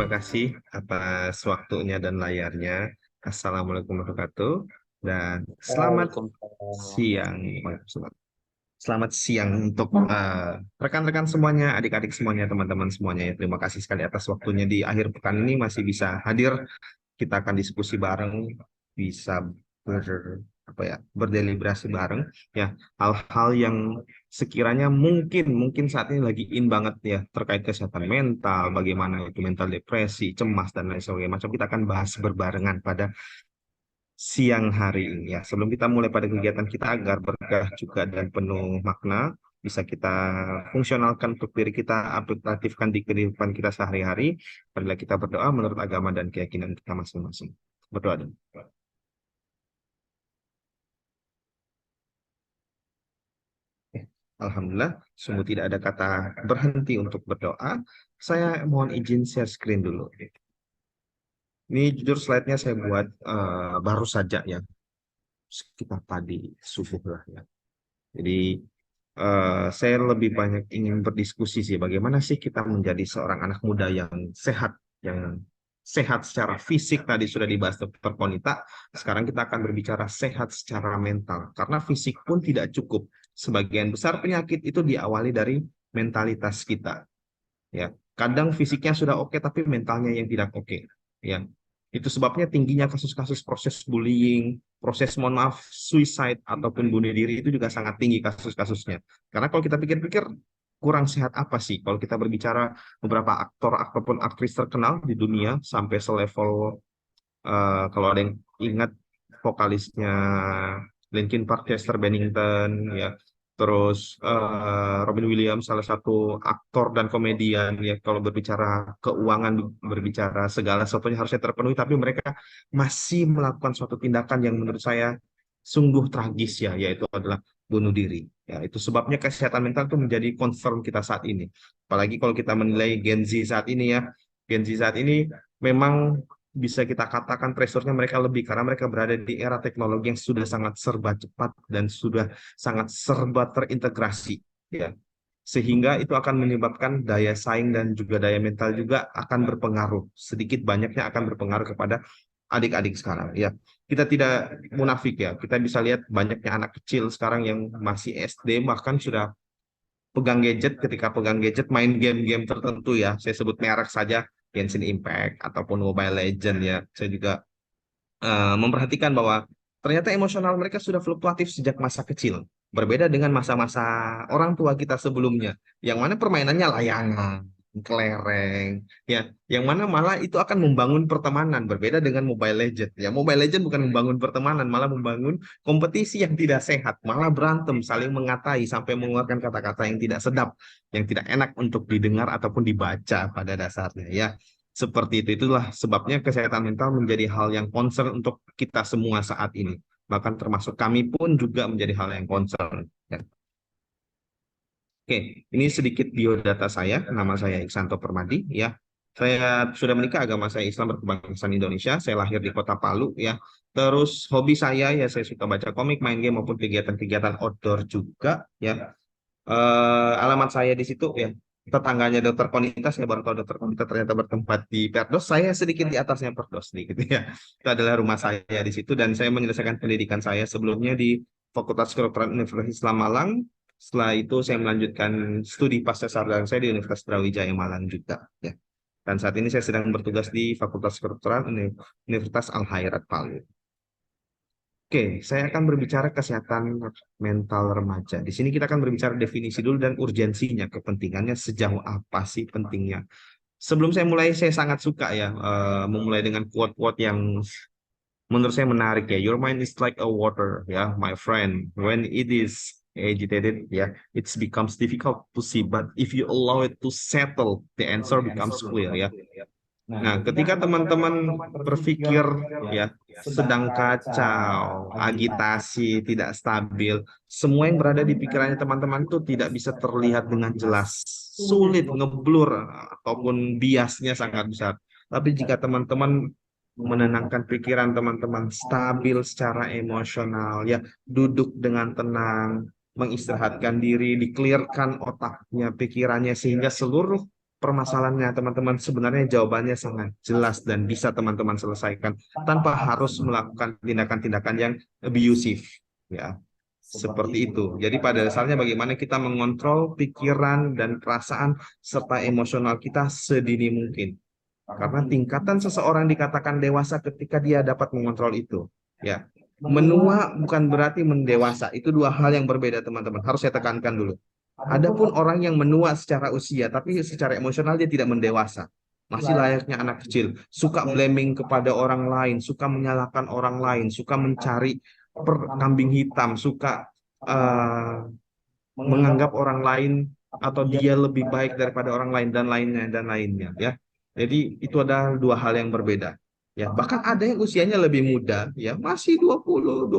terima kasih atas waktunya dan layarnya. Assalamualaikum warahmatullahi wabarakatuh. Dan selamat Waalaikumsalam. siang. Waalaikumsalam. Selamat siang untuk rekan-rekan semuanya, adik-adik semuanya, teman-teman semuanya. Ya, terima kasih sekali atas waktunya di akhir pekan ini masih bisa hadir. Kita akan diskusi bareng, bisa apa ya, berdeliberasi bareng ya hal-hal yang sekiranya mungkin saat ini lagi in banget ya terkait kesehatan mental, bagaimana itu mental depresi, cemas dan lain sebagainya. Macam kita akan bahas berbarengan pada siang hari ini ya. Sebelum kita mulai pada kegiatan kita agar berkah juga dan penuh makna, bisa kita fungsionalkan untuk diri kita, aplikatifkan di kehidupan kita sehari-hari. Marilah kita berdoa menurut agama dan keyakinan kita masing-masing. Berdoa dulu. Alhamdulillah, sungguh tidak ada kata berhenti untuk berdoa. Saya mohon izin share screen dulu. Ini jujur slide-nya saya buat baru saja ya, sekitar tadi subuh lah ya. Jadi saya lebih banyak ingin berdiskusi sih bagaimana sih kita menjadi seorang anak muda yang sehat secara fisik tadi sudah dibahas Dr. Konita. Sekarang kita akan berbicara sehat secara mental karena fisik pun tidak cukup. Sebagian besar penyakit itu diawali dari mentalitas kita. Ya, kadang fisiknya sudah oke tapi mentalnya yang tidak oke. Ya, itu sebabnya tingginya kasus-kasus proses bullying, proses mohon maaf suicide ataupun bunuh diri itu juga sangat tinggi kasus-kasusnya. Karena kalau kita pikir-pikir kurang sehat apa sih kalau kita berbicara beberapa aktor ataupun aktris terkenal di dunia sampai selevel kalau ada yang ingat vokalisnya Linkin Park Chester Bennington ya, terus Robin Williams salah satu aktor dan komedian ya, kalau berbicara keuangan, berbicara segala sesuatunya harusnya terpenuhi tapi mereka masih melakukan suatu tindakan yang menurut saya sungguh tragis ya, yaitu adalah bunuh diri ya. Itu sebabnya kesehatan mental itu menjadi concern kita saat ini, apalagi kalau kita menilai Gen Z saat ini ya. Gen Z saat ini memang bisa kita katakan pressure-nya mereka lebih karena mereka berada di era teknologi yang sudah sangat serba cepat dan sudah sangat serba terintegrasi ya, sehingga itu akan menyebabkan daya saing dan juga daya mental juga akan berpengaruh, sedikit banyaknya akan berpengaruh kepada adik-adik sekarang ya. Kita tidak munafik ya, kita bisa lihat banyaknya anak kecil sekarang yang masih SD bahkan sudah pegang gadget. Ketika pegang gadget main game-game tertentu ya, saya sebut merek saja, Genshin Impact ataupun Mobile Legend ya, saya juga memperhatikan bahwa ternyata emosional mereka sudah fluktuatif sejak masa kecil. Berbeda dengan masa-masa orang tua kita sebelumnya, yang mana permainannya layangan, kelereng, ya, yang mana malah itu akan membangun pertemanan. Berbeda dengan Mobile Legend, ya, Mobile Legend bukan membangun pertemanan, malah membangun kompetisi yang tidak sehat, malah berantem, saling mengatai sampai mengeluarkan kata-kata yang tidak sedap, yang tidak enak untuk didengar ataupun dibaca pada dasarnya, ya. Seperti itu, itulah sebabnya kesehatan mental menjadi hal yang concern untuk kita semua saat ini. Bahkan termasuk kami pun juga menjadi hal yang concern. Ya. Oke, ini sedikit biodata saya. Nama saya Iksanto Permadi. Ya, saya sudah menikah, agama saya Islam, berkebangsaan Indonesia. Saya lahir di Kota Palu. Ya, terus hobi saya ya saya suka baca komik, main game maupun kegiatan-kegiatan outdoor juga. Ya, alamat saya di situ ya. Tetangganya Dokter Konita, saya baru tahu Dokter Konita ternyata bertempat di Perdos. Saya sedikit di atasnya Perdos sedikit ya. Itu adalah rumah saya di situ dan saya menyelesaikan pendidikan saya sebelumnya di Fakultas Kedokteran Universitas Islam Malang. Setelah itu saya melanjutkan studi pasca sarjana saya di Universitas Brawijaya Malang juga ya. Dan saat ini saya sedang bertugas di Fakultas Kedokteran Universitas Al Khairat Palu. Oke, saya akan berbicara kesehatan mental remaja. Di sini kita akan berbicara definisi dulu dan urgensinya, kepentingannya sejauh apa sih pentingnya. Sebelum saya mulai, saya sangat suka ya memulai dengan quote-quote yang menurut saya menarik ya. Your mind is like a water, ya, my friend. When it is agitated, ya, it becomes difficult to see. But if you allow it to settle, the answer becomes clear, ya. Nah, ketika teman-teman berpikir ya sedang kacau, agitasi, tidak stabil, semua yang berada di pikirannya teman-teman itu tidak bisa terlihat dengan jelas, sulit ngeblur ataupun biasnya sangat besar. Tapi jika teman-teman menenangkan pikiran teman-teman, stabil secara emosional, ya, duduk dengan tenang, mengistirahatkan diri, dikelirkan otaknya, pikirannya sehingga seluruh permasalahannya teman-teman sebenarnya jawabannya sangat jelas dan bisa teman-teman selesaikan tanpa harus melakukan tindakan-tindakan yang abusive, ya. Seperti itu. Jadi pada dasarnya bagaimana kita mengontrol pikiran dan perasaan serta emosional kita sedini mungkin. Karena tingkatan seseorang dikatakan dewasa ketika dia dapat mengontrol itu. Ya, menua bukan berarti mendewasa. Itu dua hal yang berbeda, teman-teman. Harus saya tekankan dulu. Adapun orang yang menua secara usia, tapi secara emosional dia tidak mendewasa. Masih layaknya anak kecil. Suka blaming kepada orang lain, suka menyalahkan orang lain, suka mencari kambing hitam, suka menganggap orang lain atau dia lebih baik daripada orang lain dan lainnya ya. Jadi itu adalah dua hal yang berbeda. Ya, bahkan ada yang usianya lebih muda ya, masih 25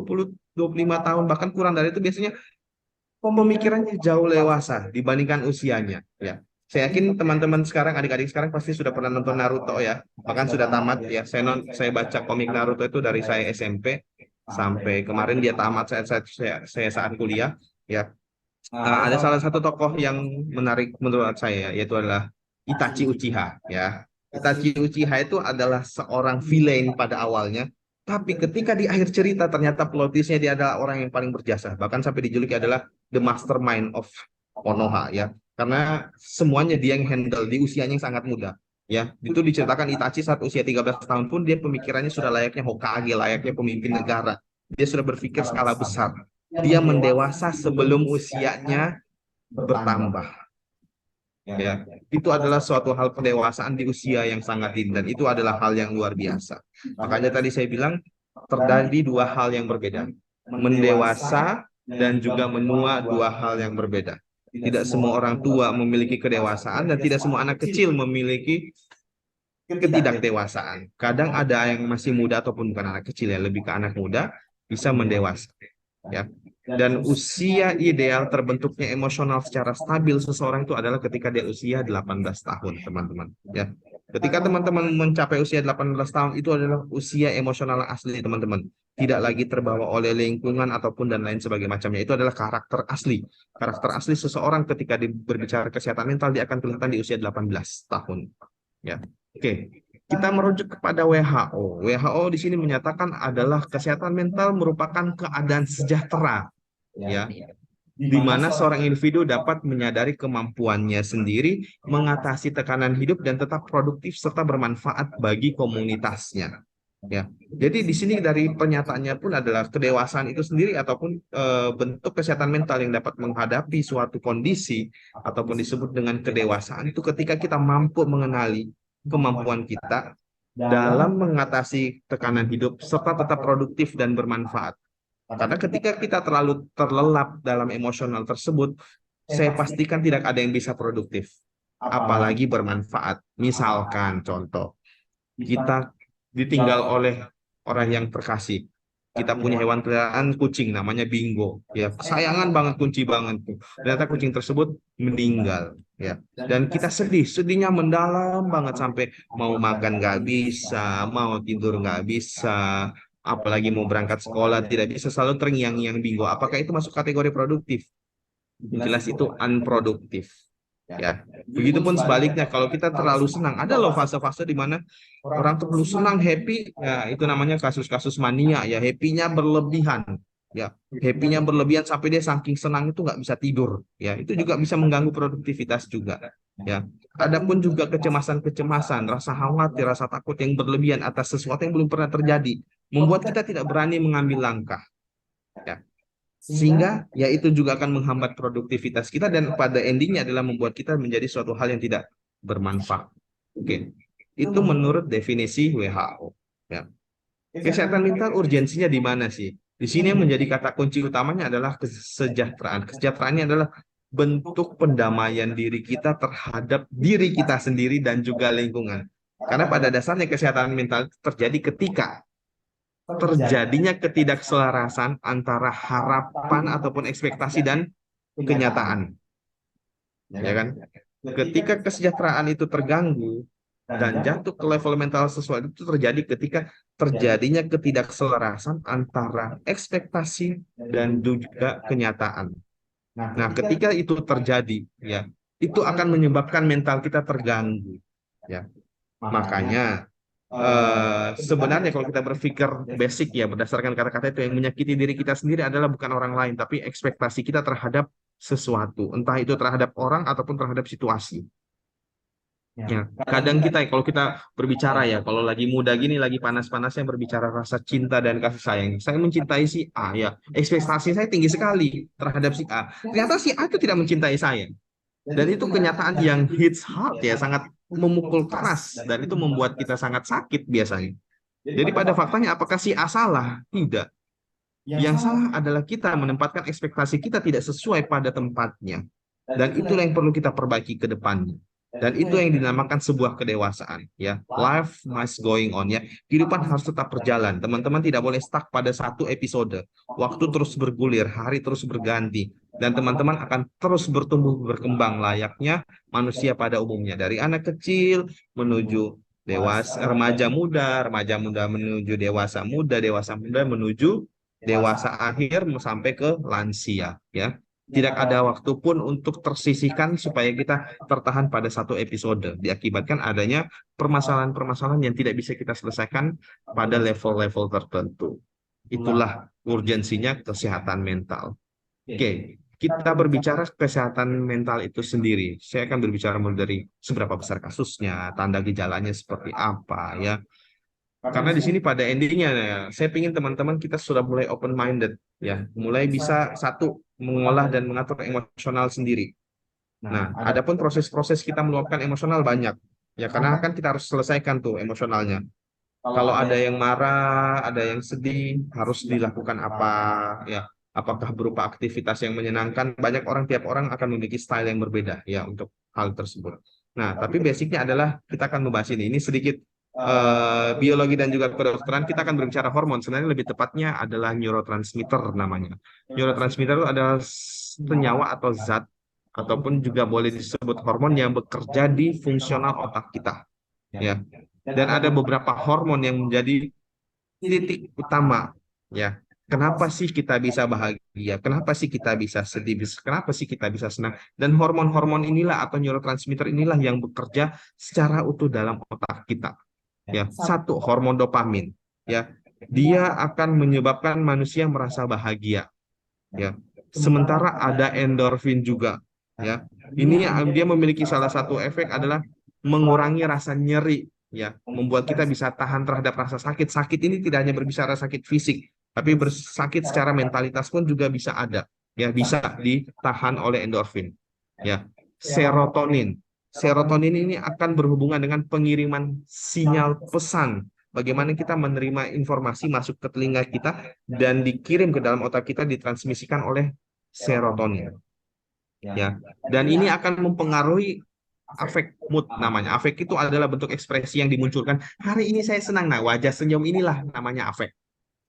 tahun bahkan kurang dari itu biasanya pemikirannya jauh dewasa dibandingkan usianya ya. Saya yakin teman-teman sekarang, adik-adik sekarang pasti sudah pernah nonton Naruto ya, bahkan sudah tamat ya. Saya baca komik Naruto itu dari saya SMP sampai kemarin dia tamat saya saat kuliah ya. Ada salah satu tokoh yang menarik menurut saya, yaitu adalah Itachi Uchiha. Ya, Itachi Uchiha itu adalah seorang villain pada awalnya, tapi ketika di akhir cerita ternyata plot twist-nya dia adalah orang yang paling berjasa. Bahkan sampai dijuluki adalah the mastermind of Konoha. Ya, karena semuanya dia yang handle di usianya yang sangat muda. Ya, itu diceritakan Itachi saat usia 13 tahun pun dia pemikirannya sudah layaknya Hokage, layaknya pemimpin negara. Dia sudah berpikir skala besar, dia mendewasa sebelum usianya bertambah. Ya, itu adalah suatu hal pendewasaan di usia yang sangat dini dan itu adalah hal yang luar biasa. Makanya tadi saya bilang terjadi dua hal yang berbeda. Mendewasa dan juga menua dua hal yang berbeda. Tidak semua orang tua memiliki kedewasaan dan tidak semua anak kecil memiliki ketidakdewasaan. Kadang ada yang masih muda ataupun bukan anak kecil ya, lebih ke anak muda bisa mendewasa. Ya. Dan usia ideal terbentuknya emosional secara stabil seseorang itu adalah ketika dia usia 18 tahun, teman-teman. Ya. Ketika teman-teman mencapai usia 18 tahun, itu adalah usia emosional asli, teman-teman. Tidak lagi terbawa oleh lingkungan ataupun dan lain sebagainya macamnya. Itu adalah karakter asli. Karakter asli seseorang ketika berbicara kesehatan mental, dia akan kelihatan di usia 18 tahun. Ya. Oke. Kita merujuk kepada WHO. WHO di sini menyatakan adalah kesehatan mental merupakan keadaan sejahtera, ya, di mana seorang individu dapat menyadari kemampuannya sendiri, mengatasi tekanan hidup dan tetap produktif serta bermanfaat bagi komunitasnya. Ya, jadi di sini dari pernyataannya pun adalah kedewasaan itu sendiri ataupun bentuk kesehatan mental yang dapat menghadapi suatu kondisi ataupun disebut dengan kedewasaan itu ketika kita mampu mengenali kemampuan kita dalam mengatasi tekanan hidup serta tetap produktif dan bermanfaat. Karena ketika kita terlalu terlelap dalam emosional tersebut, saya pastikan tidak ada yang bisa produktif, apalagi bermanfaat. Misalkan contoh, kita ditinggal oleh orang yang terkasih. Kita punya hewan peliharaan kucing namanya Bingo. Ya, kesayangan banget kunci banget tuh. Ternyata kucing tersebut meninggal, ya. Dan kita sedih, sedihnya mendalam banget sampai mau makan nggak bisa, mau tidur nggak bisa, apalagi mau berangkat sekolah tidak bisa, selalu terngiang-ngiang Bingo. Apakah itu masuk kategori produktif? Jelas itu unproduktif. Ya, begitupun sebaliknya kalau kita terlalu senang, ada loh fase-fase di mana orang terlalu senang happy, ya itu namanya kasus-kasus mania ya, happy-nya berlebihan, ya happy-nya berlebihan sampai dia saking senang itu nggak bisa tidur, ya itu juga bisa mengganggu produktivitas juga, ya. Adapun juga kecemasan-kecemasan, rasa khawatir, rasa takut yang berlebihan atas sesuatu yang belum pernah terjadi, membuat kita tidak berani mengambil langkah, ya. Sehingga ya itu juga akan menghambat produktivitas kita dan pada endingnya adalah membuat kita menjadi suatu hal yang tidak bermanfaat. Oke, itu menurut definisi WHO. Ya. Kesehatan mental urgensinya di mana sih? Di sini yang menjadi kata kunci utamanya adalah kesejahteraan. Kesejahteraannya adalah bentuk pendamaian diri kita terhadap diri kita sendiri dan juga lingkungan. Karena pada dasarnya kesehatan mental terjadi ketika terjadinya ketidakselarasan antara harapan ataupun ekspektasi dan kenyataan, ya kan? Ketika kesejahteraan itu terganggu dan jatuh ke level mental sesuatu itu terjadi ketika terjadinya ketidakselarasan antara ekspektasi dan juga kenyataan. Nah, ketika itu terjadi, ya, itu akan menyebabkan mental kita terganggu. Ya, makanya sebenarnya kalau kita berpikir basic ya berdasarkan kata-kata itu, yang menyakiti diri kita sendiri adalah bukan orang lain, tapi ekspektasi kita terhadap sesuatu, entah itu terhadap orang ataupun terhadap situasi. Ya, kadang kita kalau kita berbicara ya, kalau lagi muda gini, lagi panas-panasnya berbicara rasa cinta dan kasih sayang. Saya mencintai si A ya, ekspektasi saya tinggi sekali terhadap si A. Ternyata si A itu tidak mencintai saya. Dan itu kenyataan yang hits hard ya, sangat memukul keras dan itu membuat kita sangat sakit biasanya. Jadi pada faktanya apakah si A salah? Tidak. Yang salah adalah kita menempatkan ekspektasi kita tidak sesuai pada tempatnya. Dan itulah yang perlu kita perbaiki ke depannya. Dan itu yang dinamakan sebuah kedewasaan, ya. Life must going on, ya. Kehidupan harus tetap berjalan. Teman-teman tidak boleh stuck pada satu episode. Waktu terus bergulir, hari terus berganti, dan teman-teman akan terus bertumbuh berkembang layaknya manusia pada umumnya. Dari anak kecil menuju dewasa, remaja muda menuju dewasa muda menuju dewasa akhir sampai ke lansia, ya. Tidak ada waktu pun untuk tersisihkan supaya kita tertahan pada satu episode, diakibatkan adanya permasalahan-permasalahan yang tidak bisa kita selesaikan pada level-level tertentu. Itulah urgensinya kesehatan mental. Oke, kita berbicara kesehatan mental itu sendiri. Saya akan berbicara mulai dari seberapa besar kasusnya, tanda gejalanya seperti apa, ya. Karena di sini pada endingnya ya, saya ingin teman-teman kita sudah mulai open minded, ya, mulai bisa satu mengolah dan mengatur emosional sendiri. Nah, adapun proses-proses kita meluapkan emosional banyak, ya, karena kan kita harus selesaikan tuh emosionalnya. Kalau ada yang marah, ada yang sedih, harus dilakukan apa, ya? Apakah berupa aktivitas yang menyenangkan? Banyak orang, tiap orang akan memiliki style yang berbeda, ya, untuk hal tersebut. Nah, tapi basicnya adalah kita akan membahas ini. Ini sedikit biologi dan juga kedokteran. Kita akan berbicara hormon. Sebenarnya lebih tepatnya adalah neurotransmitter namanya. Neurotransmitter itu adalah senyawa atau zat ataupun juga boleh disebut hormon yang bekerja di fungsional otak kita, ya. Dan ada beberapa hormon yang menjadi titik utama, ya. Kenapa sih kita bisa bahagia? Kenapa sih kita bisa sedih? Kenapa sih kita bisa senang? Dan hormon-hormon inilah atau neurotransmitter inilah yang bekerja secara utuh dalam otak kita. Ya, satu hormon dopamin, ya. Dia akan menyebabkan manusia merasa bahagia, ya. Sementara ada endorfin juga, ya. Ini dia memiliki salah satu efek adalah mengurangi rasa nyeri, ya, membuat kita bisa tahan terhadap rasa sakit. Sakit ini tidak hanya berbicara sakit fisik, tapi bersakit secara mentalitas pun juga bisa ada, ya, bisa ditahan oleh endorfin, ya. Serotonin. Serotonin ini akan berhubungan dengan pengiriman sinyal pesan. Bagaimana kita menerima informasi masuk ke telinga kita dan dikirim ke dalam otak kita, ditransmisikan oleh serotonin, ya. Dan ini akan mempengaruhi afek mood namanya. Afek itu adalah bentuk ekspresi yang dimunculkan. Hari ini saya senang. Nah, wajah senyum inilah namanya afek,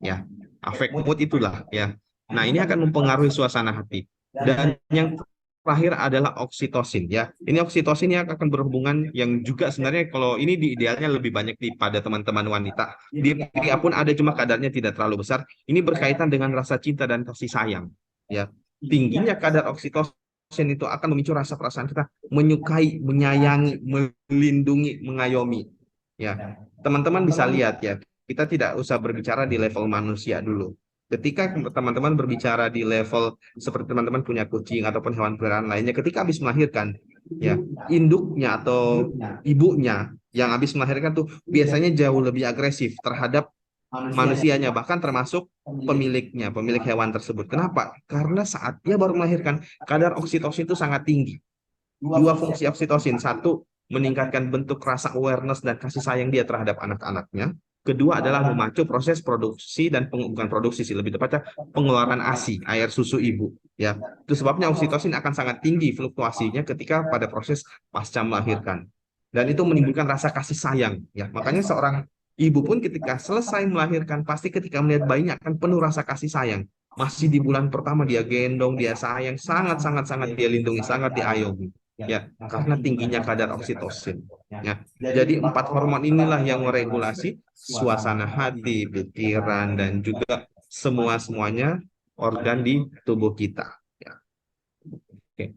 ya. Afek mood itulah, ya. Nah, ini akan mempengaruhi suasana hati. Dan yang terakhir adalah oksitosin, ya. Ini oksitosin yang akan berhubungan yang juga sebenarnya kalau ini di idealnya lebih banyak pada teman-teman wanita. Di pria pun ada, cuma kadarnya tidak terlalu besar. Ini berkaitan dengan rasa cinta dan kasih sayang, ya. Tingginya kadar oksitosin itu akan memicu rasa perasaan kita menyukai, menyayangi, melindungi, mengayomi, ya. Teman-teman bisa lihat ya, kita tidak usah berbicara di level manusia dulu. Ketika teman-teman berbicara di level seperti teman-teman punya kucing ataupun hewan peliharaan lainnya, ketika habis melahirkan, ya, induknya atau ibunya yang habis melahirkan tuh biasanya jauh lebih agresif terhadap manusianya, bahkan termasuk pemiliknya, pemilik hewan tersebut. Kenapa? Karena saat dia baru melahirkan, kadar oksitosin itu sangat tinggi. Dua fungsi oksitosin: satu, meningkatkan bentuk rasa awareness dan kasih sayang dia terhadap anak-anaknya. Kedua adalah memacu proses produksi dan bukan produksi sih, lebih tepatnya pengeluaran ASI, air susu ibu, ya. Itu sebabnya oksitosin akan sangat tinggi fluktuasinya ketika pada proses pasca melahirkan. Dan itu menimbulkan rasa kasih sayang, ya. Makanya seorang ibu pun ketika selesai melahirkan pasti ketika melihat bayinya akan penuh rasa kasih sayang. Masih di bulan pertama dia gendong, dia sayang, sangat sangat sangat dia lindungi, sangat diayomi, ya, karena tingginya kadar oksitosin, ya. Jadi empat hormon inilah yang meregulasi suasana hati, pikiran, dan juga semuanya organ di tubuh kita, ya. Oke.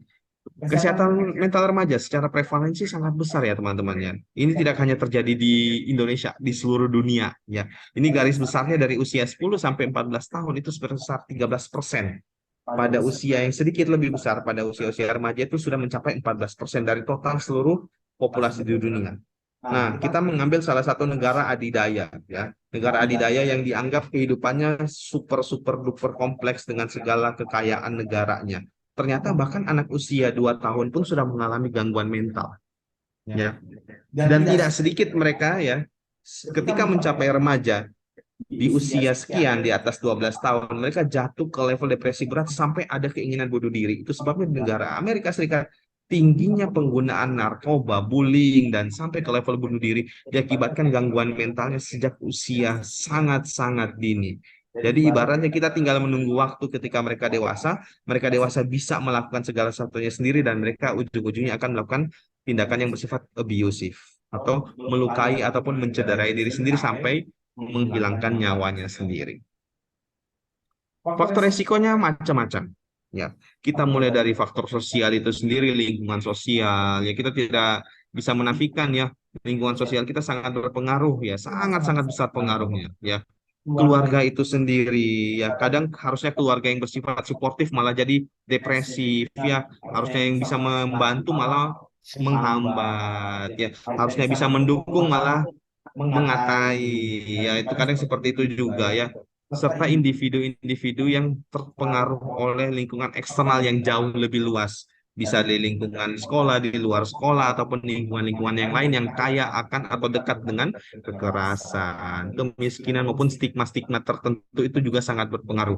Kesehatan mental remaja secara prevalensi sangat besar ya teman-teman ya. Ini tidak hanya terjadi di Indonesia, di seluruh dunia ya. Ini garis besarnya dari usia 10 sampai 14 tahun itu sebesar 13%. Pada usia yang sedikit lebih besar, pada usia-usia remaja itu sudah mencapai 14% dari total seluruh populasi di dunia. Nah, kita mengambil salah satu negara adidaya ya. Negara adidaya yang dianggap kehidupannya super duper kompleks dengan segala kekayaan negaranya. Ternyata bahkan anak usia 2 tahun pun sudah mengalami gangguan mental ya. Dan tidak sedikit mereka ya ketika mencapai remaja di usia sekian di atas 12 tahun mereka jatuh ke level depresi berat sampai ada keinginan bunuh diri. Itu sebabnya di negara Amerika Serikat tingginya penggunaan narkoba, bullying dan sampai ke level bunuh diri diakibatkan gangguan mentalnya sejak usia sangat-sangat dini. Jadi ibaratnya kita tinggal menunggu waktu ketika mereka dewasa bisa melakukan segala sesuatunya sendiri dan mereka ujung-ujungnya akan melakukan tindakan yang bersifat abusive atau melukai ataupun mencederai diri sendiri sampai menghilangkan nyawanya sendiri. Faktor resikonya macam-macam. Ya, kita mulai dari faktor sosial itu sendiri, lingkungan sosial. Ya, kita tidak bisa menafikan ya, lingkungan sosial kita sangat berpengaruh ya, sangat-sangat besar pengaruhnya ya. Keluarga itu sendiri ya, kadang harusnya keluarga yang bersifat suportif malah jadi depresif ya. Harusnya yang bisa membantu malah menghambat ya. Harusnya bisa mendukung malah mengatai ya itu kadang seperti itu juga ya serta individu-individu yang terpengaruh oleh lingkungan eksternal yang jauh lebih luas bisa di lingkungan sekolah, di luar sekolah ataupun lingkungan-lingkungan yang lain yang kaya akan atau dekat dengan kekerasan, kemiskinan maupun stigma-stigma tertentu itu juga sangat berpengaruh.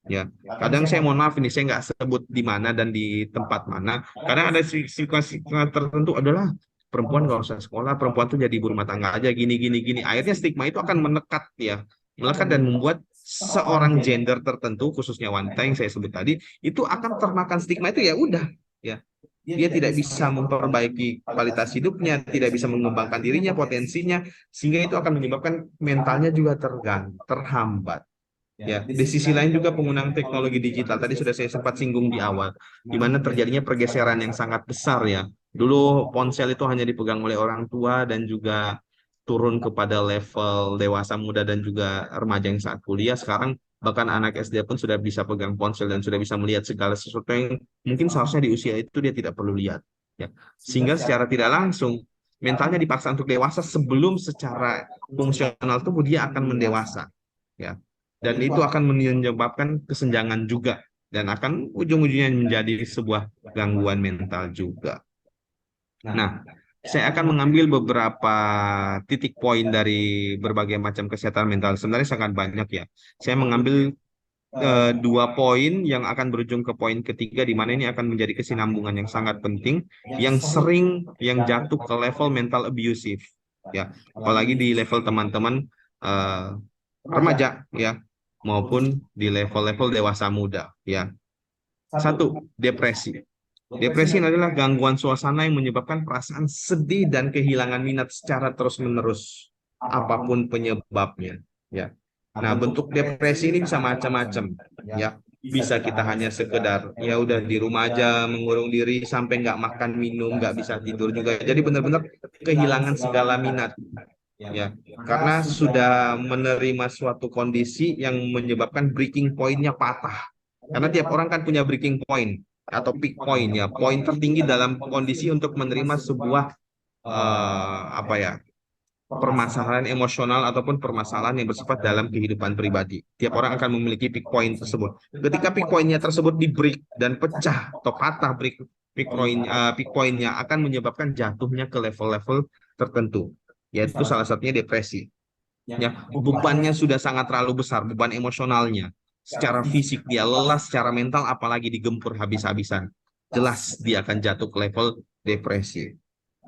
Ya, kadang saya mohon maaf ini saya nggak sebut di mana dan di tempat mana. Kadang ada situasi tertentu adalah perempuan nggak usah sekolah, perempuan tuh jadi ibu rumah tangga aja gini gini gini. Akhirnya stigma itu akan melekat ya, melekat dan membuat seorang gender tertentu khususnya wanita yang saya sebut tadi itu akan termakan stigma itu ya udah ya. Dia tidak bisa memperbaiki kualitas hidupnya, tidak bisa mengembangkan dirinya, potensinya, sehingga itu akan menyebabkan mentalnya juga terganggu, terhambat. Ya, di sisi lain juga penggunaan teknologi digital tadi sudah saya sempat singgung di awal, di mana terjadinya pergeseran yang sangat besar ya. Dulu ponsel itu hanya dipegang oleh orang tua dan juga turun kepada level dewasa muda dan juga remaja yang saat kuliah. Sekarang bahkan anak SD pun sudah bisa pegang ponsel dan sudah bisa melihat segala sesuatu yang mungkin seharusnya di usia itu dia tidak perlu lihat. Ya, sehingga secara tidak langsung mentalnya dipaksa untuk dewasa sebelum secara fungsional tubuh dia akan mendewasa. Ya, dan itu akan menyebabkan kesenjangan juga dan akan ujung-ujungnya menjadi sebuah gangguan mental juga. Nah, saya akan mengambil beberapa titik poin dari berbagai macam kesehatan mental. Sebenarnya sangat banyak ya. Saya mengambil dua poin yang akan berujung ke poin ketiga, di mana ini akan menjadi kesinambungan yang sangat penting, yang jatuh ke level mental abusive. Ya, apalagi di level teman-teman eh, remaja ya maupun di level-level dewasa muda ya. Satu, depresi. Depresi adalah gangguan suasana yang menyebabkan perasaan sedih dan kehilangan minat secara terus-menerus apapun penyebabnya ya. Nah, bentuk depresi ini bisa macam-macam ya. Bisa kita hanya sekedar ya udah di rumah aja mengurung diri sampai nggak makan minum nggak bisa tidur juga. Jadi benar-benar kehilangan segala minat ya karena sudah menerima suatu kondisi yang menyebabkan breaking point-nya patah karena tiap orang kan punya breaking point atau peak point ya poin tertinggi dalam kondisi untuk menerima sebuah apa ya permasalahan emosional ataupun permasalahan yang bersifat dalam kehidupan pribadi tiap orang akan memiliki peak point tersebut ketika peak point-nya tersebut di break dan pecah atau patah peak point-nya akan menyebabkan jatuhnya ke level-level tertentu yaitu salah satunya depresi ya bebannya sudah sangat terlalu besar beban emosionalnya secara fisik dia lelah secara mental apalagi digempur habis-habisan jelas dia akan jatuh ke level depresi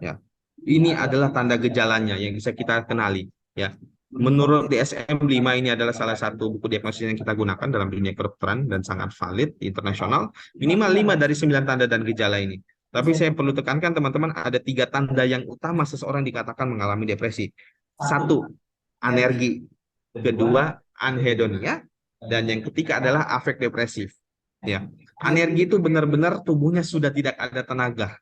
ya ini adalah tanda gejalanya yang bisa kita kenali ya menurut DSM-5 ini adalah salah satu buku diagnosis yang kita gunakan dalam dunia kedokteran dan sangat valid internasional minimal 5 dari 9 tanda dan gejala ini tapi saya perlu tekankan teman-teman ada 3 tanda yang utama seseorang dikatakan mengalami depresi satu anergi, kedua anhedonia, dan yang ketiga adalah afek depresif. Ya, Anergi itu benar-benar tubuhnya sudah tidak ada tenaga.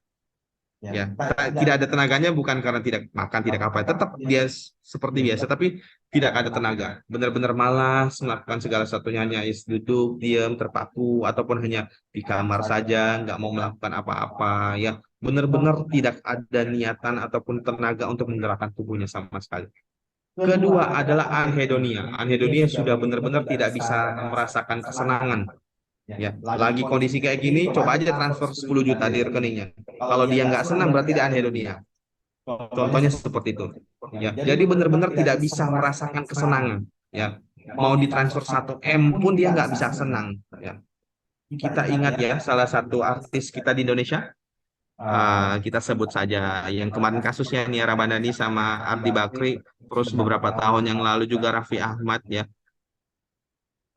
Ya, tidak ada tenaganya bukan karena tidak makan, tidak apa, tetap dia seperti biasa, tapi tidak ada tenaga. Benar-benar malas melakukan segala sesuatunya, hanya duduk, diam, terpaku, ataupun hanya di kamar saja, nggak mau melakukan apa-apa. Ya, benar-benar tidak ada niatan ataupun tenaga untuk menggerakkan tubuhnya sama sekali. Kedua adalah anhedonia. Anhedonia sudah benar-benar tidak bisa merasakan kesenangan. Ya, lagi kondisi kayak gini, coba aja transfer 10 juta di rekeningnya. Kalau dia nggak senang, berarti dia anhedonia. Contohnya seperti itu. Ya, jadi benar-benar tidak bisa merasakan kesenangan. Ya, mau ditransfer 1 M pun dia nggak bisa senang. Ya, kita ingat ya, salah satu artis kita di Indonesia, kita sebut saja yang kemarin kasusnya Nia Ramadhani sama Ardi Bakri, terus beberapa tahun yang lalu juga Raffi Ahmad ya.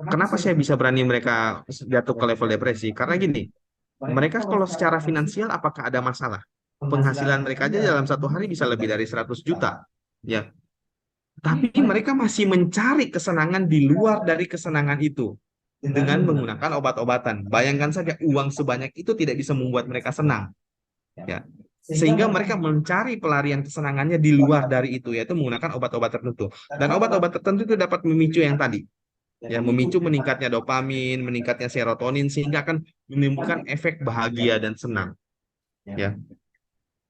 Kenapa saya bisa berani mereka jatuh ke level depresi? Karena gini, mereka kalau secara finansial apakah ada masalah? Penghasilan mereka aja dalam 1 hari bisa lebih dari 100 juta. Ya, tapi mereka masih mencari kesenangan di luar dari kesenangan itu dengan menggunakan obat-obatan. Bayangkan saja uang sebanyak itu tidak bisa membuat mereka senang. Ya. Sehingga mereka mencari pelarian kesenangannya di luar dari itu, yaitu menggunakan obat-obat tertentu. Dan obat-obat tertentu itu dapat memicu yang tadi, ya, memicu meningkatnya dopamin, meningkatnya serotonin, sehingga akan menimbulkan efek bahagia dan senang. Ya,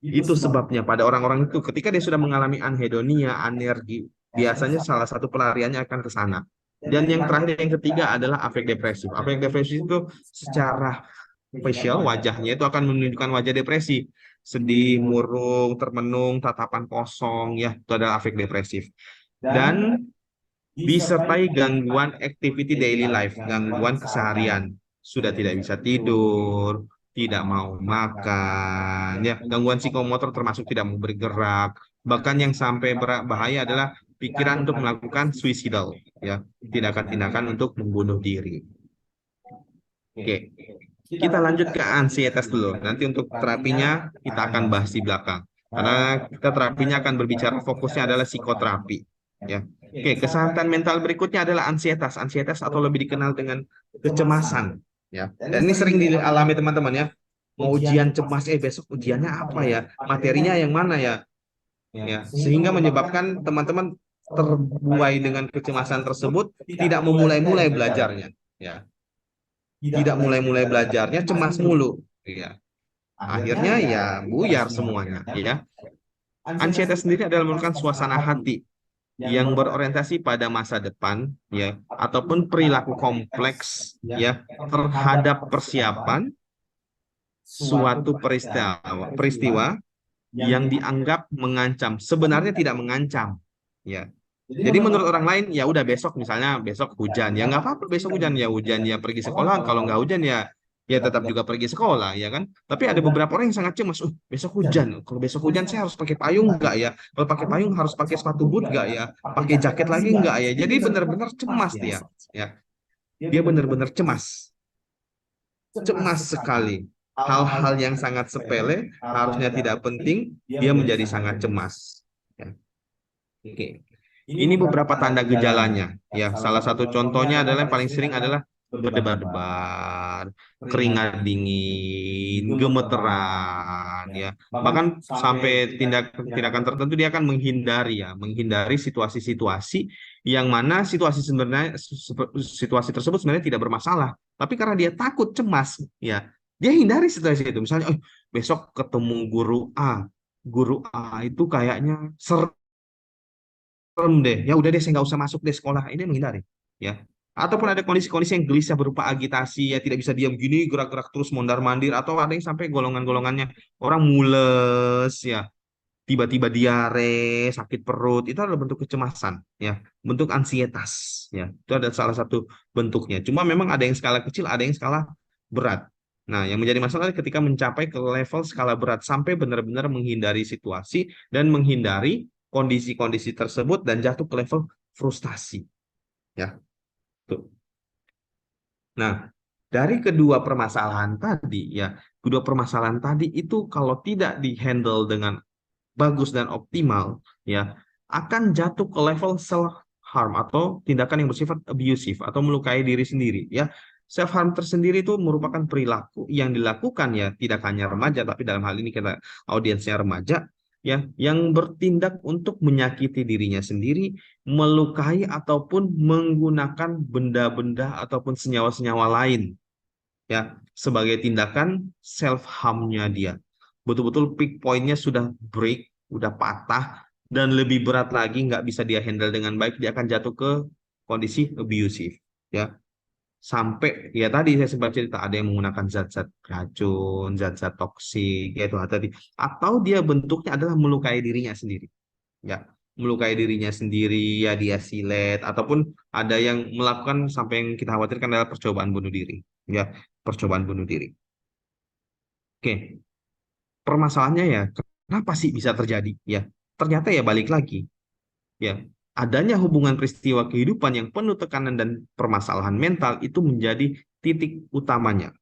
itu sebabnya pada orang-orang itu ketika dia sudah mengalami anhedonia, anergi, biasanya salah satu pelariannya akan ke sana. Dan yang terakhir, yang ketiga adalah afek depresif. Afek depresif itu secara facial wajahnya itu akan menunjukkan wajah depresi, sedih, murung, termenung, tatapan kosong, ya, itu adalah afek depresif. Dan disertai gangguan activity daily life, gangguan keseharian, sudah tidak bisa tidur, tidak mau makan, ya, gangguan psikomotor termasuk tidak mau bergerak, bahkan yang sampai bahaya adalah pikiran untuk melakukan suicidal, ya, tindakan-tindakan untuk membunuh diri. Oke, kita lanjut ke ansietas dulu. Nanti untuk terapinya kita akan bahas di belakang. Karena kita terapinya akan berbicara fokusnya adalah psikoterapi. Ya. Oke, kesehatan mental berikutnya adalah ansietas. Ansietas atau lebih dikenal dengan kecemasan. Ya. Dan ini sering dialami teman-teman ya. Mau ujian cemas, besok ujiannya apa ya? Materinya yang mana ya? Ya. Sehingga menyebabkan teman-teman terbuai dengan kecemasan tersebut, tidak memulai-mulai belajarnya. Ya, tidak mulai-mulai belajarnya, cemas mulu, ya. Akhirnya ya buyar semuanya, ya. Ansietas sendiri adalah merupakan suasana hati yang berorientasi pada masa depan, ya, ataupun perilaku kompleks, ya, terhadap persiapan suatu peristiwa yang dianggap mengancam, sebenarnya tidak mengancam, ya. Jadi menurut orang lain ya udah besok, misalnya besok hujan ya nggak apa-apa, besok hujan ya hujan ya pergi sekolah, kalau nggak hujan ya ya tetap juga pergi sekolah, ya kan. Tapi ada beberapa orang yang sangat cemas, besok hujan, kalau besok hujan saya harus pakai payung nggak ya, kalau pakai payung harus pakai sepatu boot nggak ya, pakai jaket lagi nggak ya. Jadi benar-benar cemas dia, ya, dia benar-benar cemas, cemas sekali. Hal-hal yang sangat sepele, harusnya tidak penting, dia menjadi sangat cemas, ya. Oke. Ini beberapa tanda gejalanya. Ya, salah satu contohnya adalah yang paling sering adalah berdebar-debar, keringat dingin, gemeteran, ya. Bahkan sampai tindakan tertentu dia akan menghindari, ya, menghindari situasi-situasi yang mana situasi tersebut sebenarnya tidak bermasalah, tapi karena dia takut, cemas, ya, dia hindari situasi itu. Misalnya, besok ketemu guru A itu kayaknya serem deh, ya udah deh saya nggak usah masuk deh sekolah, ini menghindari, ya. Ataupun ada kondisi-kondisi yang gelisah berupa agitasi, ya, tidak bisa diam gini, gerak-gerak terus, mondar-mandir, atau ada yang sampai golongan-golongannya orang mules, ya, tiba-tiba diare, sakit perut, itu adalah bentuk kecemasan, ya, bentuk ansietas, ya, itu ada salah satu bentuknya. Cuma memang ada yang skala kecil, ada yang skala berat. Nah, yang menjadi masalah ketika mencapai ke level skala berat sampai benar-benar menghindari situasi dan menghindari kondisi-kondisi tersebut dan jatuh ke level frustasi, ya. Tuh. Nah, dari kedua permasalahan tadi, ya, kedua permasalahan tadi itu kalau tidak dihandle dengan bagus dan optimal, ya, akan jatuh ke level self harm atau tindakan yang bersifat abusive atau melukai diri sendiri, ya. Self harm tersendiri itu merupakan perilaku yang dilakukan ya tidak hanya remaja, tapi dalam hal ini kita audiensnya remaja ya, yang bertindak untuk menyakiti dirinya sendiri, melukai ataupun menggunakan benda-benda ataupun senyawa-senyawa lain ya sebagai tindakan self harmnya dia. Betul-betul peak pointnya sudah break, udah patah, dan lebih berat lagi nggak bisa dia handle dengan baik, dia akan jatuh ke kondisi abusive ya. Sampai ya tadi saya sempat cerita ada yang menggunakan zat-zat racun, zat-zat toksik, yaitu tadi, atau dia bentuknya adalah melukai dirinya sendiri ya, melukai dirinya sendiri ya, dia silet ataupun ada yang melakukan sampai yang kita khawatirkan adalah percobaan bunuh diri ya, percobaan bunuh diri. Oke, permasalahannya ya kenapa sih bisa terjadi ya, ternyata ya balik lagi ya, adanya hubungan peristiwa kehidupan yang penuh tekanan dan permasalahan mental itu menjadi titik utamanya.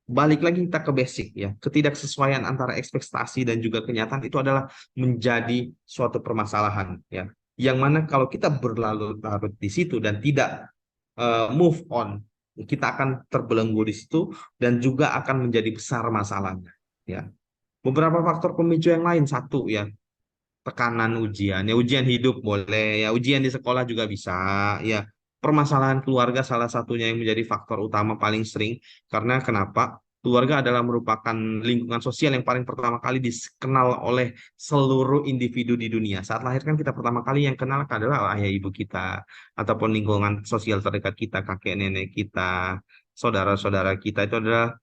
Balik lagi kita ke basic ya, ketidaksesuaian antara ekspektasi dan juga kenyataan itu adalah menjadi suatu permasalahan ya, yang mana kalau kita berlarut-larut di situ dan tidak move on, kita akan terbelenggu di situ dan juga akan menjadi besar masalahnya ya. Beberapa faktor pemicu yang lain, satu ya, tekanan ujian ya, ujian hidup boleh ya, ujian di sekolah juga bisa ya, permasalahan keluarga salah satunya yang menjadi faktor utama paling sering. Karena kenapa, keluarga adalah merupakan lingkungan sosial yang paling pertama kali dikenal oleh seluruh individu di dunia. Saat lahir kan kita pertama kali yang kenal adalah ayah ibu kita ataupun lingkungan sosial terdekat kita, kakek nenek kita, saudara-saudara kita, itu adalah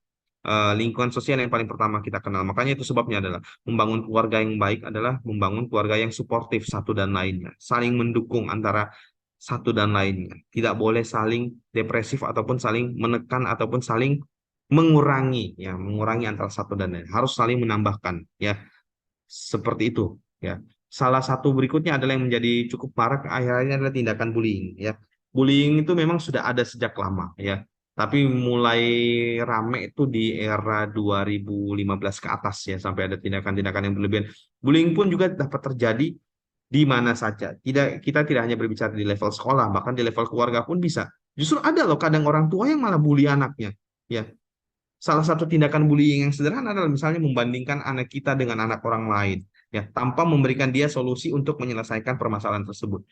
lingkungan sosial yang paling pertama kita kenal. Makanya itu sebabnya adalah membangun keluarga yang baik adalah membangun keluarga yang suportif satu dan lainnya, saling mendukung antara satu dan lainnya. Tidak boleh saling depresif ataupun saling menekan ataupun saling mengurangi ya, mengurangi antara satu dan lain. Harus saling menambahkan ya. Seperti itu ya. Salah satu berikutnya adalah yang menjadi cukup marak akhirnya adalah tindakan bullying ya. Bullying itu memang sudah ada sejak lama ya. Tapi mulai rame itu di era 2015 ke atas ya, sampai ada tindakan-tindakan yang berlebihan. Bullying pun juga dapat terjadi di mana saja. Tidak, kita tidak hanya berbicara di level sekolah, bahkan di level keluarga pun bisa. Justru ada loh kadang orang tua yang malah bully anaknya. Ya, salah satu tindakan bullying yang sederhana adalah misalnya membandingkan anak kita dengan anak orang lain, ya, tanpa memberikan dia solusi untuk menyelesaikan permasalahan tersebut.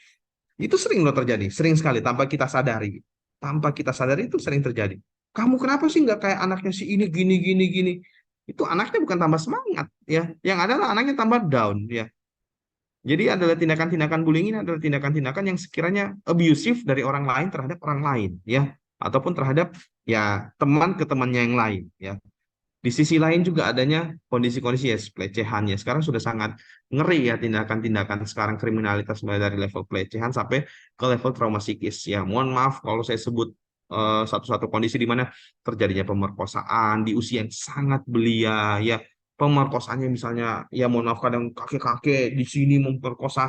Itu sering loh terjadi, sering sekali tanpa kita sadari. Tanpa kita sadari itu sering terjadi. Kamu kenapa sih nggak kayak anaknya si ini gini gini gini? Itu anaknya bukan tambah semangat, ya. Yang adalah anaknya tambah down, ya. Jadi adalah tindakan-tindakan bullying ini adalah tindakan-tindakan yang sekiranya abusive dari orang lain terhadap orang lain, ya, ataupun terhadap ya teman ke temannya yang lain, ya. Di sisi lain juga adanya kondisi-kondisi ya pelecehan ya. Sekarang sudah sangat ngeri ya tindakan-tindakan sekarang, kriminalitas mulai dari level pelecehan sampai ke level trauma psikis ya. Mohon maaf kalau saya sebut satu-satu kondisi di mana terjadinya pemerkosaan di usia yang sangat belia ya. Pemerkosaannya misalnya ya, mohon maaf, kadang kakek-kakek di sini memperkosa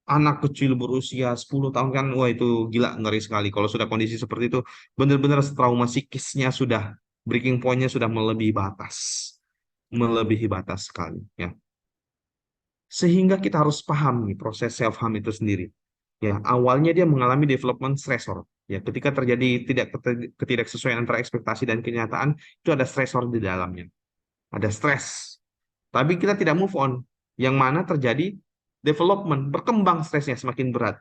anak kecil berusia 10 tahun kan, wah itu gila, ngeri sekali. Kalau sudah kondisi seperti itu, benar-benar trauma psikisnya sudah, breaking point-nya sudah melebihi batas sekali. Ya, sehingga kita harus paham nih proses self harm itu sendiri. Ya, awalnya dia mengalami development stressor. Ya, ketika terjadi ketidaksesuaian antara ekspektasi dan kenyataan, itu ada stressor di dalamnya, ada stres. Tapi kita tidak move on, yang mana terjadi development, berkembang stresnya semakin berat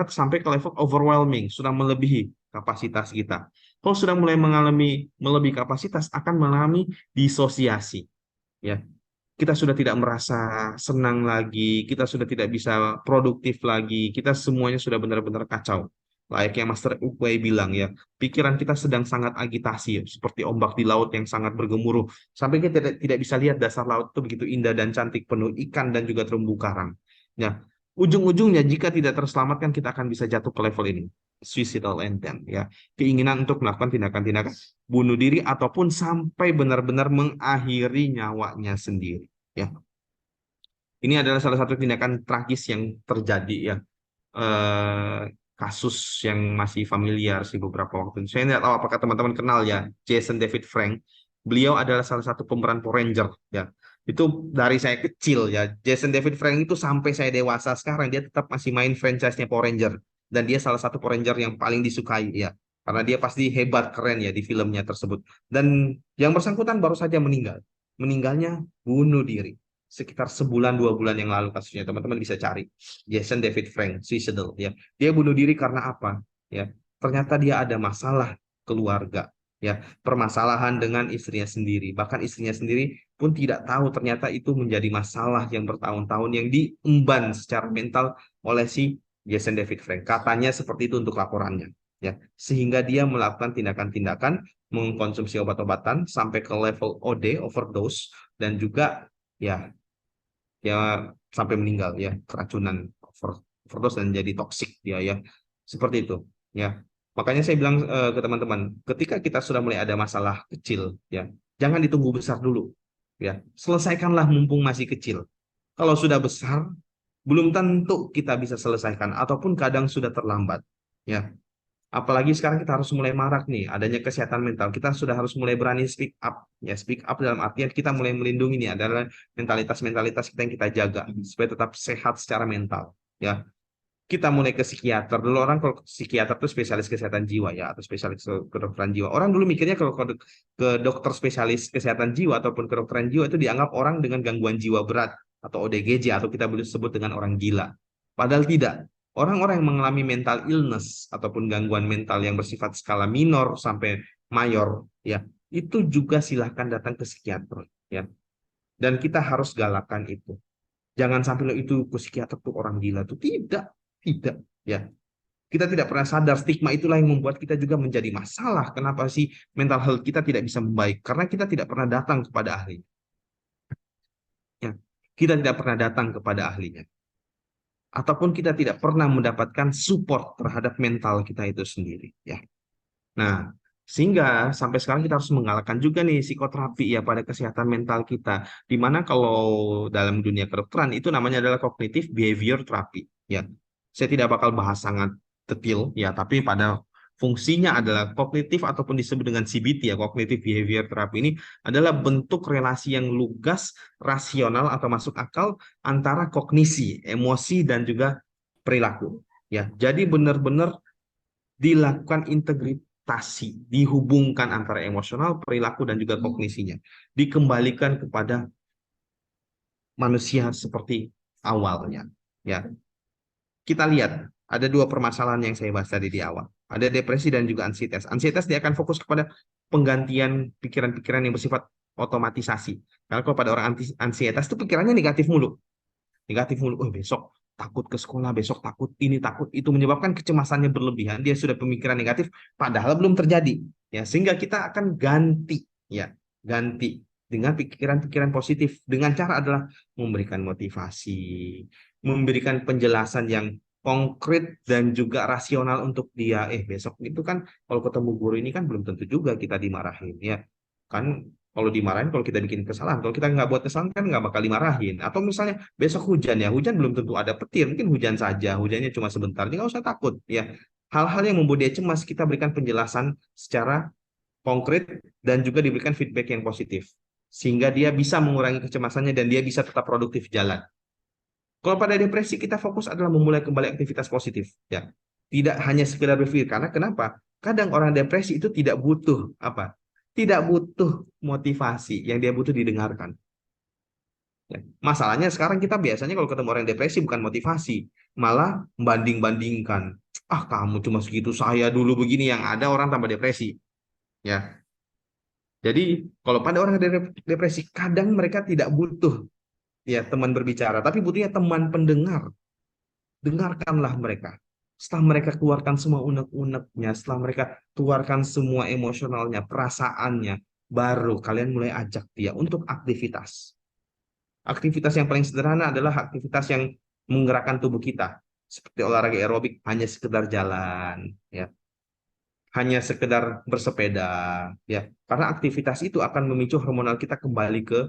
sampai ke level overwhelming, sudah melebihi kapasitas kita. Kalau sudah mulai mengalami melebihi kapasitas, akan mengalami disosiasi. Ya, kita sudah tidak merasa senang lagi, kita sudah tidak bisa produktif lagi, kita semuanya sudah benar-benar kacau. Layaknya Master Ukwei bilang ya, pikiran kita sedang sangat agitasi, seperti ombak di laut yang sangat bergemuruh, sampai kita tidak bisa lihat dasar laut itu begitu indah dan cantik, penuh ikan dan juga terumbu karang. Ya, ujung-ujungnya jika tidak terselamatkan, kita akan bisa jatuh ke level ini, suicidal intent ya, keinginan untuk melakukan tindakan-tindakan bunuh diri ataupun sampai benar-benar mengakhiri nyawanya sendiri ya. Ini adalah salah satu tindakan tragis yang terjadi ya, eh, kasus yang masih familiar sih beberapa waktu ini. Saya tidak tahu apakah teman-teman kenal ya, Jason David Frank. Beliau adalah salah satu pemeran Power Ranger ya. Itu dari saya kecil ya. Jason David Frank itu sampai saya dewasa sekarang dia tetap masih main franchise-nya Power Ranger, dan dia salah satu Power Ranger yang paling disukai ya. karena dia pasti hebat, keren ya di filmnya tersebut. Dan yang bersangkutan baru saja meninggal. Meninggalnya bunuh diri. Sekitar sebulan 2 bulan yang lalu kasusnya, teman-teman bisa cari. Jason David Frank, suicidal ya. Dia bunuh diri karena apa? Ya, ternyata dia ada masalah keluarga. Ya, permasalahan dengan istrinya sendiri. Bahkan istrinya sendiri pun tidak tahu ternyata itu menjadi masalah yang bertahun-tahun yang diemban secara mental oleh si Jason David Frank. Katanya seperti itu untuk laporannya. Ya, sehingga dia melakukan tindakan-tindakan mengkonsumsi obat-obatan sampai ke level OD, overdose, dan juga ya ya sampai meninggal ya, keracunan, overdose dan jadi toksik dia ya. Seperti itu ya. Makanya saya bilang ke teman-teman, ketika kita sudah mulai ada masalah kecil ya, jangan ditunggu besar dulu ya. Selesaikanlah mumpung masih kecil. Kalau sudah besar, belum tentu kita bisa selesaikan ataupun kadang sudah terlambat ya. Apalagi sekarang kita harus mulai marak nih, adanya kesehatan mental. Kita sudah harus mulai berani speak up. Ya, speak up dalam artian kita mulai melindungi nih adalah mentalitas-mentalitas kita yang kita jaga supaya tetap sehat secara mental. Ya, kita mulai ke psikiater. Dulu orang kalau psikiater itu spesialis kesehatan jiwa ya, atau spesialis kedokteran jiwa. Orang dulu mikirnya kalau ke dokter spesialis kesehatan jiwa ataupun kedokteran jiwa itu dianggap orang dengan gangguan jiwa berat atau ODGJ atau kita boleh sebut dengan orang gila. Padahal tidak. Orang-orang yang mengalami mental illness ataupun gangguan mental yang bersifat skala minor sampai mayor ya, itu juga silahkan datang ke psikiater ya. Dan kita harus galakan itu. Jangan sampai lo itu ke psikiater tuh orang gila tuh, tidak ya. Kita tidak pernah sadar stigma itulah yang membuat kita juga menjadi masalah. Kenapa sih mental health kita tidak bisa membaik? Karena kita tidak pernah datang kepada ahli. Ya. Kita tidak pernah datang kepada ahlinya. Ataupun kita tidak pernah mendapatkan support terhadap mental kita itu sendiri. Ya. Nah, sehingga sampai sekarang kita harus menggalakkan juga nih psikoterapi ya pada kesehatan mental kita. Di mana kalau dalam dunia kedokteran itu namanya adalah cognitive behavior therapy. Ya, saya tidak bakal bahas sangat detail ya, tapi pada fungsinya adalah kognitif ataupun disebut dengan CBT ya, cognitive behavior therapy ini adalah bentuk relasi yang lugas, rasional atau masuk akal antara kognisi, emosi dan juga perilaku. Ya, jadi benar-benar dilakukan integritasi, dihubungkan antara emosional, perilaku, dan juga kognisinya. Dikembalikan kepada manusia seperti awalnya. Ya, kita lihat ada dua permasalahan yang saya bahas tadi di awal. Ada depresi dan juga ansietas. Ansietas dia akan fokus kepada penggantian pikiran-pikiran yang bersifat otomatisasi. Karena kalau pada orang ansietas itu pikirannya negatif mulu. Negatif mulu. Oh, besok takut ke sekolah, besok takut ini, takut itu, menyebabkan kecemasannya berlebihan. Dia sudah pemikiran negatif, padahal belum terjadi. Ya, sehingga kita akan ganti, ya, ganti dengan pikiran-pikiran positif. Dengan cara adalah memberikan motivasi, memberikan penjelasan yang konkret dan juga rasional untuk dia. Besok itu kan kalau ketemu guru ini kan belum tentu juga kita dimarahin, ya. Kan kalau dimarahin, kalau kita bikin kesalahan, kalau kita nggak buat kesalahan kan nggak bakal dimarahin. Atau misalnya besok hujan ya, hujan belum tentu ada petir, mungkin hujan saja, hujannya cuma sebentar, jadi nggak usah takut ya. Hal-hal yang membuat dia cemas kita berikan penjelasan secara konkret dan juga diberikan feedback yang positif, sehingga dia bisa mengurangi kecemasannya dan dia bisa tetap produktif jalan. Kalau pada depresi kita fokus adalah memulai kembali aktivitas positif ya. Tidak hanya sekedar berpikir, karena kenapa? Kadang orang depresi itu tidak butuh apa? Tidak butuh motivasi, yang dia butuh didengarkan. Ya. Masalahnya sekarang kita biasanya kalau ketemu orang depresi bukan motivasi, malah membanding-bandingkan. Ah, kamu cuma segitu, saya dulu begini, yang ada orang tambah depresi. Ya. Jadi kalau pada orang depresi, kadang mereka tidak butuh ya teman berbicara, tapi butuhnya teman pendengar. Dengarkanlah mereka. Setelah mereka keluarkan semua unek-uneknya, setelah mereka keluarkan semua emosionalnya, perasaannya, baru kalian mulai ajak dia untuk aktivitas. Aktivitas yang paling sederhana adalah aktivitas yang menggerakkan tubuh kita. Seperti olahraga aerobik, hanya sekedar jalan, ya, hanya sekedar bersepeda, ya. Karena aktivitas itu akan memicu hormonal kita kembali ke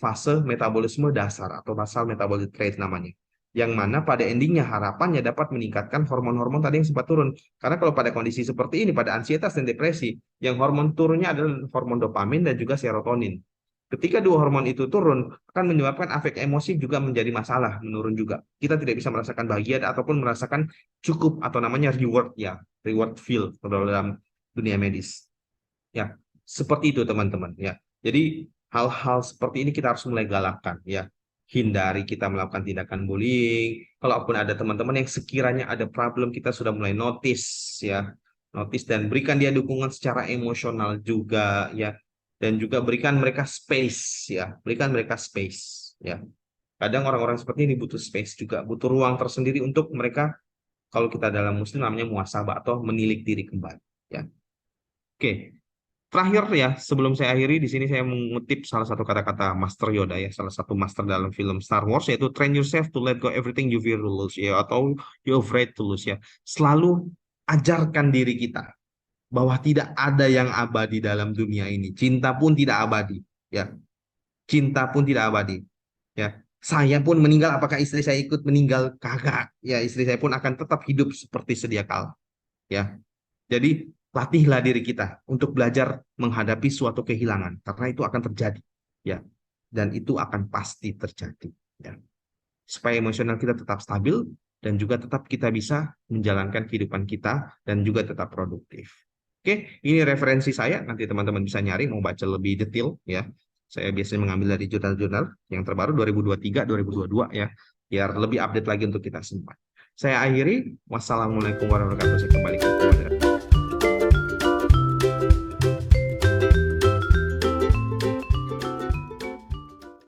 fase metabolisme dasar atau basal metabolic rate namanya. Yang mana pada endingnya harapannya dapat meningkatkan hormon-hormon tadi yang sempat turun. Karena kalau pada kondisi seperti ini, pada ansietas dan depresi, yang hormon turunnya adalah hormon dopamin dan juga serotonin. Ketika dua hormon itu turun, akan menyebabkan afek emosi juga menjadi masalah, menurun juga. Kita tidak bisa merasakan bahagia ataupun merasakan cukup atau namanya reward ya, reward feel kalau dalam dunia medis. Ya, seperti itu teman-teman ya. Jadi hal-hal seperti ini kita harus mulai galakkan ya. Hindari kita melakukan tindakan bullying. Kalaupun ada teman-teman yang sekiranya ada problem, kita sudah mulai notice ya. Notice dan berikan dia dukungan secara emosional juga ya. Dan juga berikan mereka space ya. Berikan mereka space ya. Kadang orang-orang seperti ini butuh space juga, butuh ruang tersendiri untuk mereka, kalau kita dalam muslim namanya muhasabah atau menilik diri kembali ya. Oke. Terakhir ya, sebelum saya akhiri, di sini saya mengutip salah satu kata-kata Master Yoda ya, salah satu master dalam film Star Wars, yaitu train yourself to let go everything you fear to lose ya, atau you afraid to lose ya. Selalu ajarkan diri kita bahwa tidak ada yang abadi dalam dunia ini. Cinta pun tidak abadi ya. Cinta pun tidak abadi ya. Saya pun meninggal, apakah istri saya ikut meninggal? Kagak ya, istri saya pun akan tetap hidup seperti sedia kala ya. Jadi latihlah diri kita untuk belajar menghadapi suatu kehilangan karena itu akan terjadi ya, dan itu akan pasti terjadi ya. Supaya emosional kita tetap stabil dan juga tetap kita bisa menjalankan kehidupan kita dan juga tetap produktif. Oke, ini referensi saya, nanti teman-teman bisa nyari mau baca lebih detail ya. Saya biasanya mengambil dari jurnal-jurnal yang terbaru 2023 2022 ya, biar lebih update lagi untuk kita semua. Saya akhiri, wassalamualaikum warahmatullahi wabarakatuh. Saya kembali ke